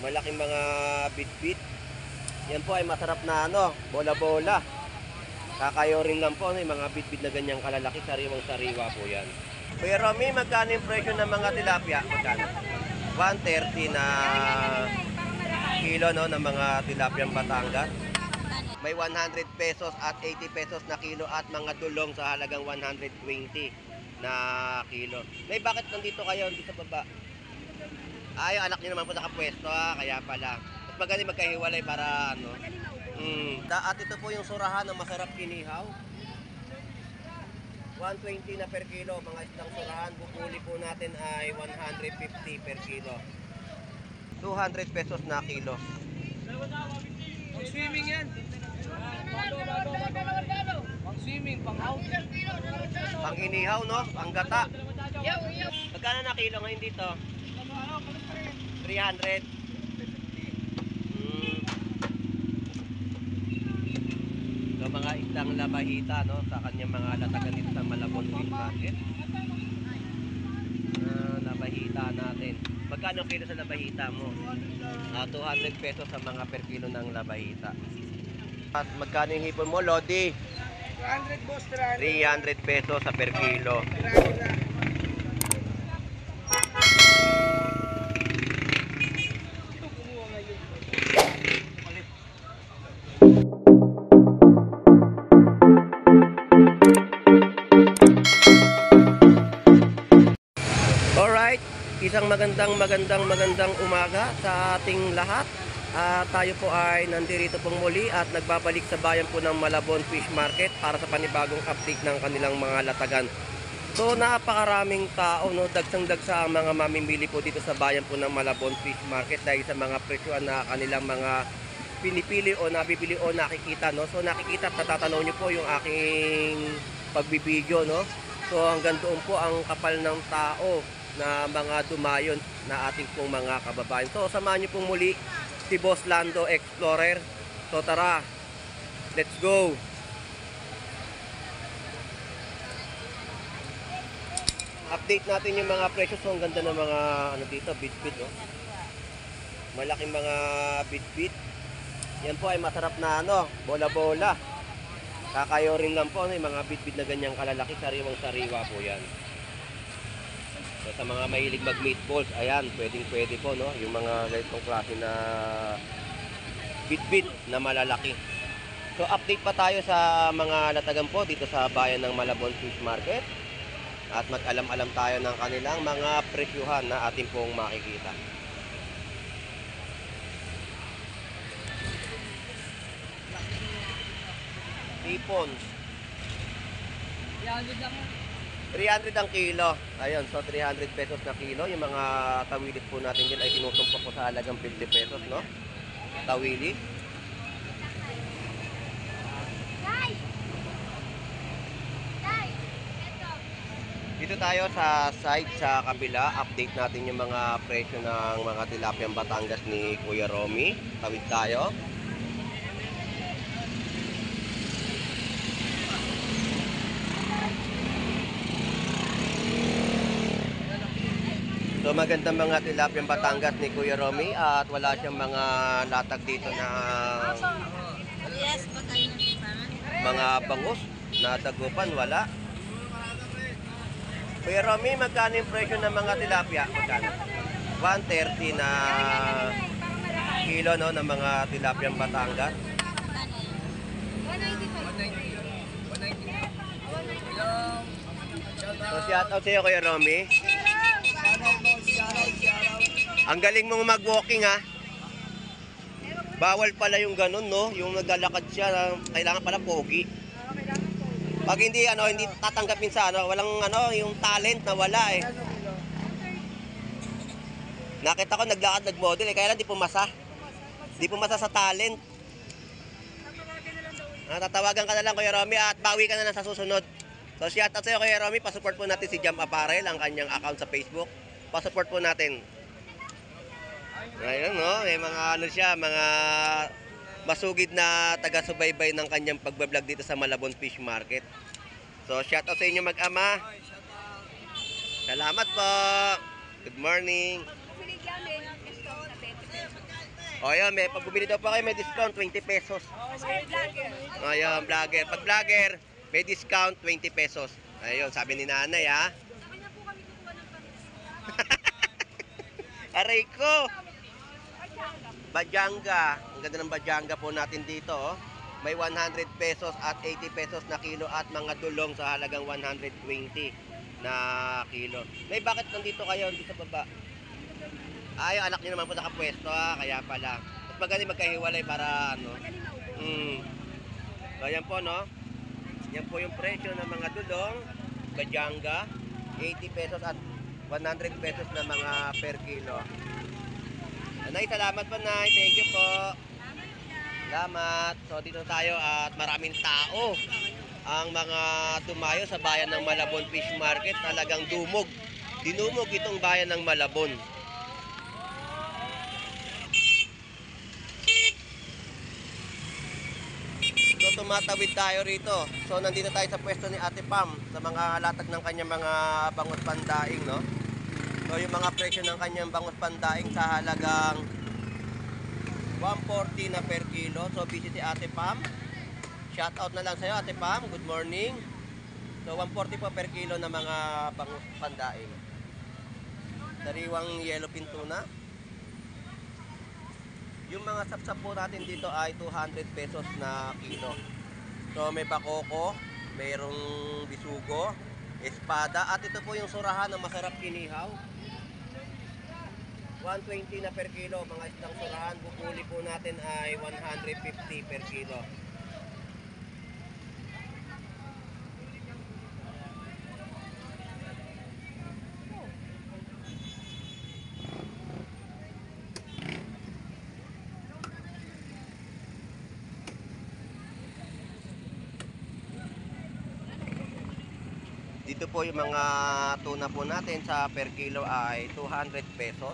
Malaking mga bit-bit. Yan po ay masarap na bola-bola. Kakayo rin lang po, mga bit-bit na ganyang kalalaki, sariwang sariwa po yan. Kuya Romy, magkano yung presyo ng mga tilapia? Magkano? 130 na kilo ng mga tilapiang Batangas. May 100 pesos at 80 pesos na kilo at mga dulong sa halagang 120 na kilo. May bakit nandito kayo dito sa baba? Ay, anak niyo naman po nakapwesto, kaya pala. Mas magaling magkahiwalay para At ito po yung surahan na masarap kinihaw. 120 na per kilo, mga isdang surahan. Bukuli po natin ay 150 per kilo. 200 pesos na kilo. Pang-swimming yan. Pang-swimming, pang-out. Pang inihaw, Pang gata. Magkano na kilo ngayon dito? 300. So mga isdang labahita, sa kanyang mga latagan dito sa Malabon Fish Market. Labahita natin. Magkano kilo sa labahita mo? 200 pesos sa mga per kilo ng labahita. At magkano yung hipon mo, Lodi? 300 boss, 300 pesos sa per kilo. Alright, isang magandang umaga sa ating lahat. Tayo po ay nandito pong muli at nagbabalik sa bayan po ng Malabon Fish Market para sa panibagong update ng kanilang mga latagan. So napakaraming tao, dagsang-dagsa ang mga mamimili po dito sa bayan po ng Malabon Fish Market dahil sa mga presyoan na kanilang mga pinipili o nabibili o nakikita, So nakikita at natatanaw nyo po yung aking pagbibideo, So hanggang doon po ang kapal ng tao na mga dumayon na ating pong mga kababayan. So samahan nyo pong muli si Boss Lando Explorer. So tara, let's go. Update natin yung mga presyo. So ang ganda ng mga dito, bit-bit, Malaking mga bit-bit. Yan po ay masarap na bola-bola. Kakayo rin lang po, yung mga bit-bit na ganyang kalalaki, sariwang sariwa po yan. So sa mga mahilig mag-meatballs, ayan, pwede po, yung mga ganitong klase na bit-bit na malalaki. So update pa tayo sa mga latagan po dito sa bayan ng Malabon Fish Market. At mag-alam-alam tayo ng kanilang mga presyuhan na ating pong makikita. Hipon. 300 ang kilo. Ayun, so 300 pesos na kilo. Yung mga tawilis po natin din ay tinutumpok po sa halagang 50 pesos, Tawilis. Dito tayo sa side sa kabila. Update natin yung mga presyo ng mga tilapiang Batangas ni Kuya Romy. Tawid tayo. So magandang mga tilapiang Batangas ni Kuya Romy at wala siyang mga latag dito na mga bangus na dagupan, wala. Kuya Romy, magkano yung presyo ng mga tilapia? Magkano? 130 na kilo ng mga tilapiang Batangas. 190. So shout out sa iyo, Kuya Romy. Ang galing mong mag-walking, Bawal pala yung ganun, Yung naglalakad siya, kailangan pala pogi. Pag hindi hindi tatanggapin sa walang yung talent na wala Nakita ko naglakad nag-model kaya lang di pumasa. Di pumasa sa talent. Tatawagan ka na lang, Kuya Romy, at bawi ka na lang sa susunod. So shout out sa iyo, Kuya Romy, pa-support po natin si Jam Apparel, ang kanyang account sa Facebook. Pa-support po natin. Ayun, may mga siya, mga masugid na taga-subaybay ng kanyang pagbablog dito sa Malabon Fish Market. So shout out sa inyo mag-ama. Salamat po. Good morning. O yan, may pag bumili daw po kayo, may discount 20 pesos. Ayun, vlogger. Pag vlogger, may discount 20 pesos. Ayun, sabi ni nanay ha. Aray ko! Bajanga. Ang ganda ng bajanga po natin dito. Oh. May 100 pesos at 80 pesos na kilo at mga dulong sa halagang 120 na kilo. May bakit nandito kayo dito sa baba? Ay, yung anak niyo naman po nakapwesto kaya pala. Mas magaling magkahiwalay para ano. So, yan po no. Yan po yung presyo ng mga dulong, bajanga, 80 pesos at 100 pesos na mga per kilo. Nay, salamat po Nay. Thank you po. Salamat. So dito tayo at maraming tao ang mga dumayo sa bayan ng Malabon Fish Market. Talagang dumog. Dinumog itong bayan ng Malabon. So tumatawid tayo rito. So nandito tayo sa pwesto ni Ate Pam sa mga latag ng kanyang mga bangus pandaing, no? So yung mga presyo ng kanyang bangus pandaing sa halagang 140 na per kilo. So busy si Ate Pam. Shout out na lang sa iyo Ate Pam. Good morning. So 140 po per kilo na mga bangus pandaing. Sariwang yellowfin tuna. Yung mga sapsap po natin dito ay 200 pesos na kilo. So may bakoko, mayroong bisugo, espada, at ito po yung surahan na masarap inihaw. 120 na per kilo, mga isdang surahan. Bukuli po natin ay 150 per kilo. Dito po yung mga tuna po natin sa per kilo ay 200 pesos.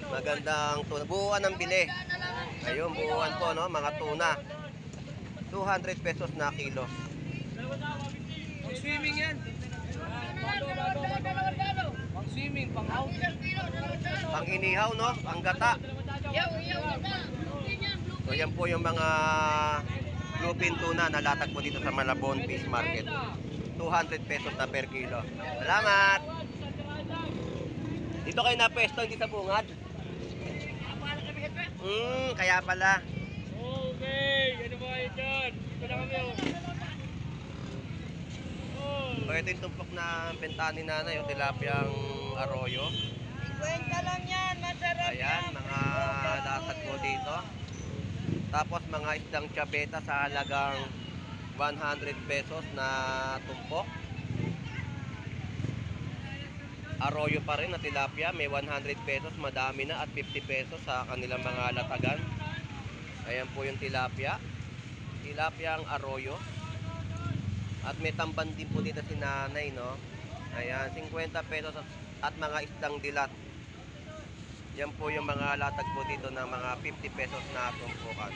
Magandang tuna. Buuan ng bili. Ayun, buuan po, no? Mga tuna. 200 pesos na kilo. Pang swimming yan. Pang swimming, pang out. Pang inihaw, no? Pang gata. So, yan po yung mga bluefin tuna na latag po dito sa Malabon Fish Market. 200 pesos na per kilo. Salamat! Dito kayo na pwesto, hindi sa bungad. Kaya pala. Okay, ano ba yun dyan? Ito na kami So, ito yung tumpok na bentahan ni nanay, yung tilapiyang arroyo. 50 lang yan, masarap Ayan, yan. mga latag po dito. Tapos mga isdang chabeta sa halagang 100 pesos na tumpok. Arroyo pa rin na tilapia, may 100 pesos, madami na, at 50 pesos sa kanilang mga latagan. Ayan po yung tilapia. Tilapia ang arroyo. At may tamban din po dito si nanay, no? Ayan, 50 pesos at mga isdang dilat. Yan po yung mga latag po dito ng mga 50 pesos na tumpukan.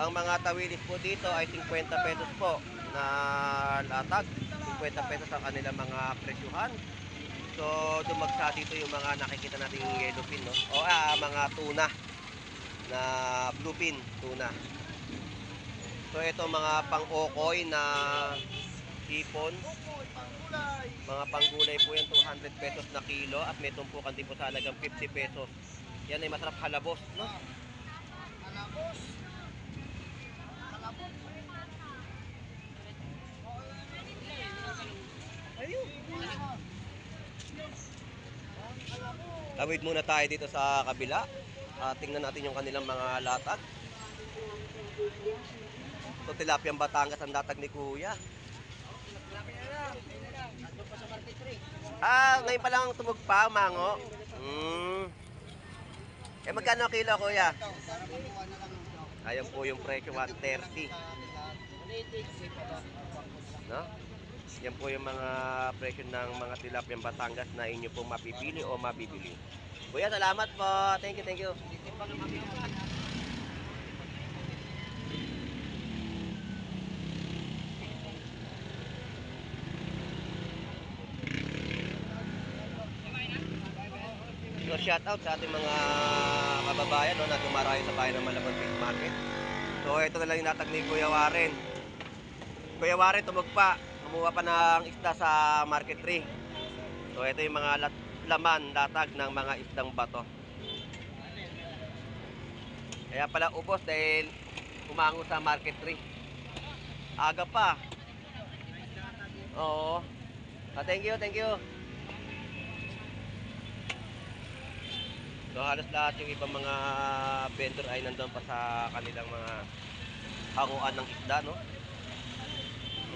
Ang mga tawilis po dito ay 50 pesos po na latag. 50 pesos ang kanilang mga presyuhan. So, dumagsa dito yung mga nakikita nating yellowfin, no? O mga tuna na bluefin tuna. So, ito mga pang-okoy na hipon. Mga panggulay po yan, 200 pesos na kilo. At may tumpukan din po sa halagang 50 pesos. Yan ay masarap halabos, no? Halabos. Ayun. Tawid muna tayo dito sa kabila. Tingnan natin yung kanilang mga latag. So, tilapiyang Batangas ang latag ni Kuya. Ngayon pa lang tumugpa, mango. Magkano kilo, Kuya? Ayan po yung presyo, 130. No? Yan po yung mga presyo ng mga tilapiyang Batangas na inyo pong mapipili o mabibili. Kuya, salamat po. Thank you, thank you. shout out sa ating mga kababayan no, na dumarayo sa bayan ng Malabon Fish Market. So ito na lang yung natag ni Kuya Warren. Kuya Warren tumugpa, kumuha pa ng isda sa Market 3. So ito yung mga laman, latag ng mga isdang bato. Kaya pala ubos dahil umango sa Market 3. Aga pa. Oo. Thank you, thank you. So halos lahat yung ibang mga vendor ay nandun pa sa kanilang mga hanguan ng isda, no?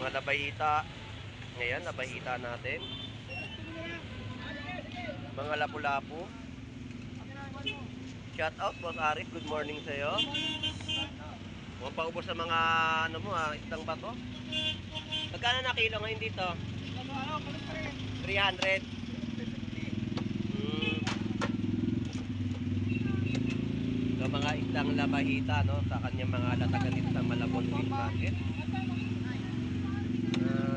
Mga labahita. Ngayon, labahita natin. Mga lapu-lapu. Shout out, Boss Aris. Good morning sa iyo. Huwag pa ubos sa mga ano mo, isdang bato. Magkano na kilo ngayon dito? 300. So mga isdang labahita no sa kanyang mga latagan dito sa Malabon Fish Market.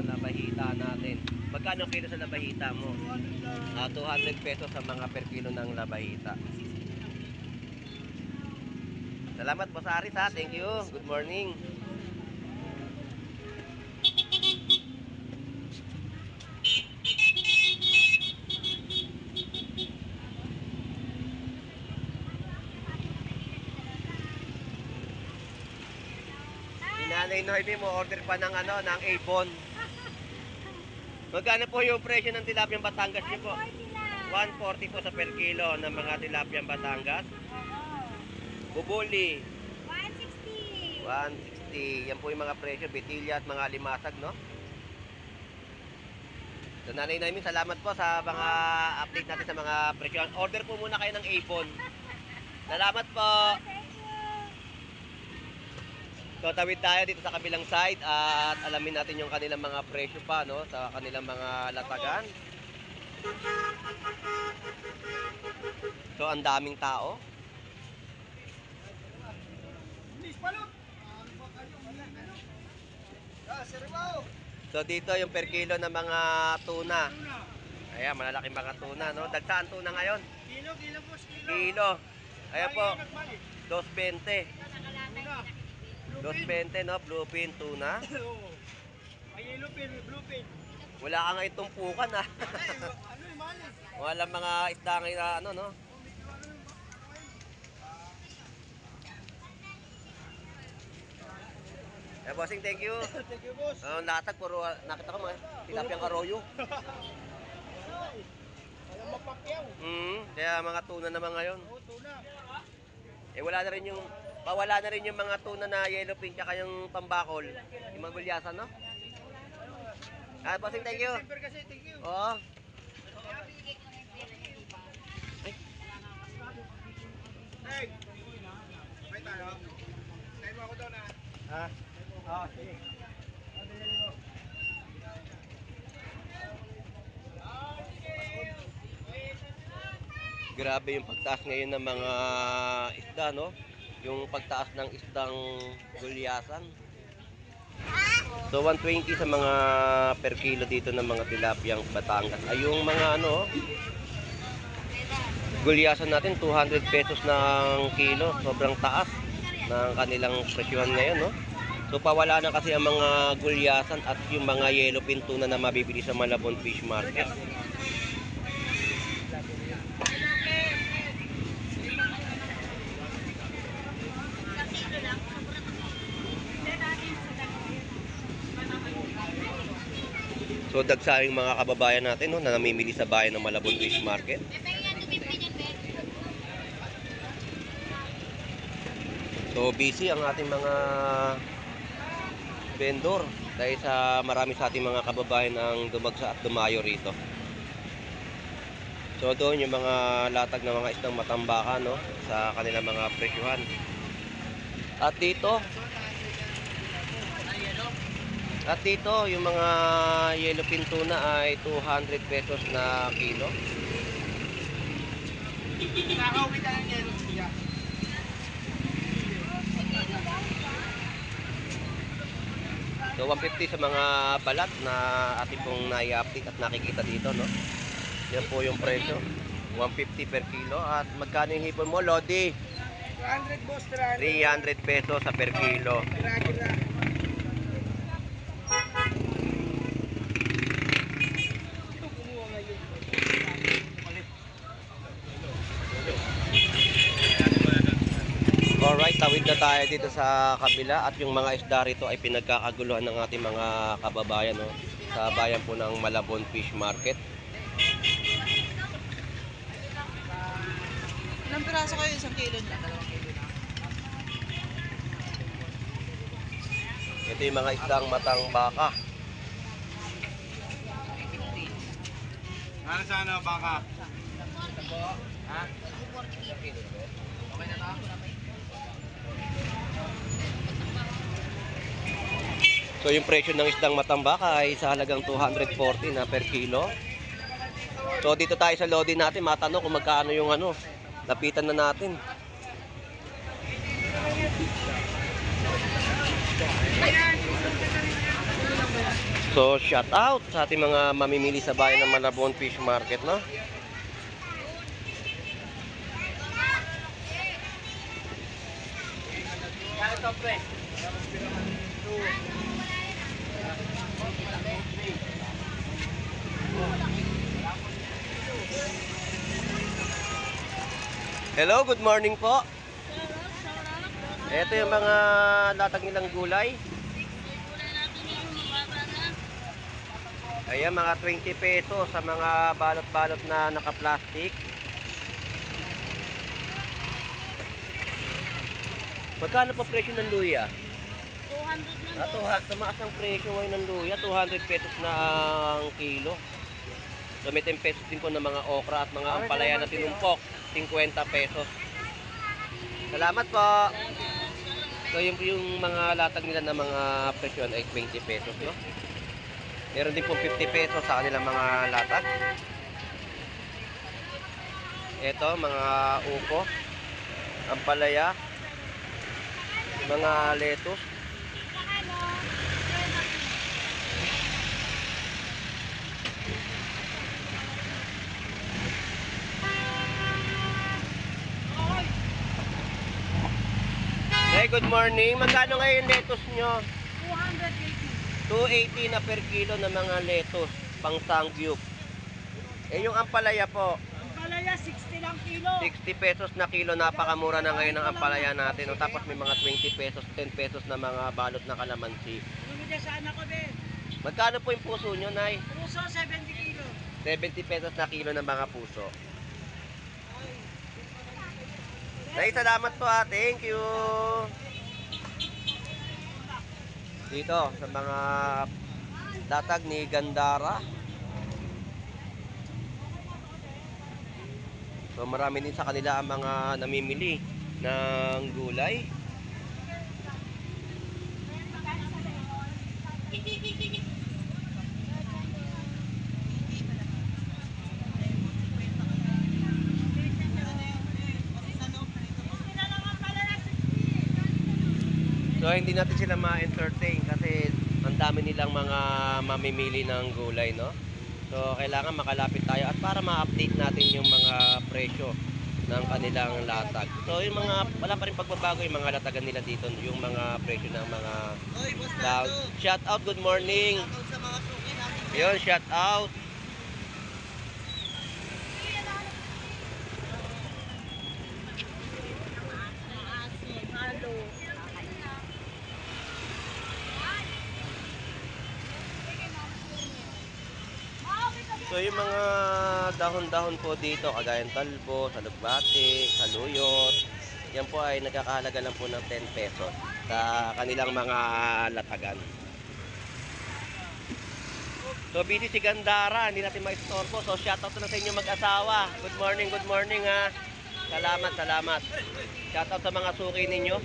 Labahita natin. Magkano kilo sa labahita mo? 200 pesos sa mga per kilo ng labahita. Salamat po sa Aris ha. Thank you. Good morning. Nanay Noemi mo order pa ng ano ng Avon. Magkano po yung presyo ng tilapiyang Batangas niyo po? 140 po sa per kilo ng mga tilapiyang Batangas. Bubuli 160. 160. Yan po yung mga presyo, bitilya at mga limasag, no? So Nanay Noemi, salamat po sa mga update natin sa mga presyo. Order po muna kayo ng Avon. Salamat po. So tawid tayo dito sa kabilang side at alamin natin yung kanilang mga presyo pa no sa kanilang mga latagan. So ang daming tao. So dito yung per kilo ng mga tuna. Ayan, malalaking mga tuna no. Dagsaan tuna ngayon? Kilo boss, Kilo. Ayan po. 2.20. 2.20 no, bluefin tuna. May yellow pin, blue pin. Wala ka ngayon tumpukan ha. Ano yung mali? Wala mga isda ngayon na ano no. Bossing, thank you. Thank you boss. Latag, puro nakita ko mga tilapiyang arroyo. Walang mapakyaw. Kaya mga tuna naman ngayon. Oo, tuna. Wala na rin yung pawala na rin yung mga tuna na yellowfin tsaka yung pambakol. Yung mga gulyasan, no? Bossing, thank you. December kasi, thank you. Oo. Hey! May tayo. Kain mo ako doon ha. Ha? Sige. Grabe yung pagtaas ngayon ng mga isda, no? Yung pagtaas ng isdang gulyasan. So 120 sa mga per kilo dito ng mga tilapiyang Batangas. Ay yung mga ano, gulyasan natin 200 pesos ng kilo. Sobrang taas ng kanilang presyohan ngayon, no? So pawala na kasi ang mga gulyasan at yung mga yellowfin tuna na mabibili sa Malabon Fish Market. So dagsayang mga kababayan natin no, na namimili sa bayan ng Malabon Fish Market. So busy ang ating mga vendor dahil sa marami sa ating mga kababayan ang dumagsa at dumayo rito. So doon yung mga latag ng mga isdang matambakan no, sa kanilang mga presyuhan. At dito yung mga yellowfin tuna ay 200 pesos na kilo. Nakauwi ka ng yellow. So 150 sa mga balat na ating pong nai-update at nakikita dito, no? Yan po yung presyo. 150 per kilo. At magkano yung hipon mo, Lodi? 200 boss, 300. 300 pesos sa per kilo. Tira-tira. Alright, tawid na tayo dito sa kabila at yung mga isda rito ay pinagkakaguluhan ng ating mga kababayan, no? Sa bayan po ng Malabon Fish Market. Ilang piraso kayo? 1 kilo na? 2 kilo na? Ito yung mga isdang matang baka. Ano sa ano, baka? Ha? So yung presyo ng isdang matang baka ay sa halagang 240 na per kilo. So dito tayo sa Lodi natin, matanong kung magkano yung ano. Lapitan na natin. So shout out sa ating mga mamimili sa bayan ng Malabon Fish Market, no? Hello, good morning po. Ito yung mga latag nilang gulay. Ayan, mga 20 pesos sa mga balot-balot na naka-plastic. Magkano pa presyo ng luya? 200 na. Tumaas ang presyo ngayon ng luya, 200 pesos na ang kilo. So may 10 pesos din po ng mga okra at mga ampalaya na tinumpok, 50 pesos. Salamat po. So yung mga latag nila na mga presyo ay 20 pesos, no? Meron din pong 50 pesos sa kanilang mga latag. Ito, mga upo, ampalaya, mga lettuce. Hey, good morning. Magkano ngayon lettuce nyo? 280 na per kilo na mga lettuce, pang sangyup. Eh yung ampalaya po, Palaya, 60 lang kilo. 60 pesos na kilo, napakamura na ngayon ang ampalaya natin. No? Tapos may mga 20 pesos, 10 pesos na mga balot na kalamansi. Lumidya sa anak ko din. Magkano po yung puso nyo, Nay? Puso, 70 kilo. 70 pesos na kilo ng mga puso. Nay, salamat po ha. Thank you. Dito sa mga latag ni Gandara. So marami din sa kanila ang mga namimili ng gulay. So hindi natin sila ma-entertain kasi ang dami nilang mga mamimili ng gulay, no? So kailangan makalapit tayo at para ma-update natin yung mga presyo ng kanilang latag. So yung mga, wala pa rin pagbabago yung mga latagan nila dito, yung mga presyo ng mga Oy, boss lag. Shout out, good morning. Shoutout sa mga suki natin. Yun, shout out. So yung mga dahon-dahon po dito, kagaya ng talbo, salugbati, saluyot, yan po ay nagkakahalaga lang po ng 10 pesos sa kanilang mga latagan. So busy si Gandara, hindi natin maistorbo. So shoutout na sa inyo mag-asawa. Good morning ha. Salamat. Shoutout sa mga suki ninyo.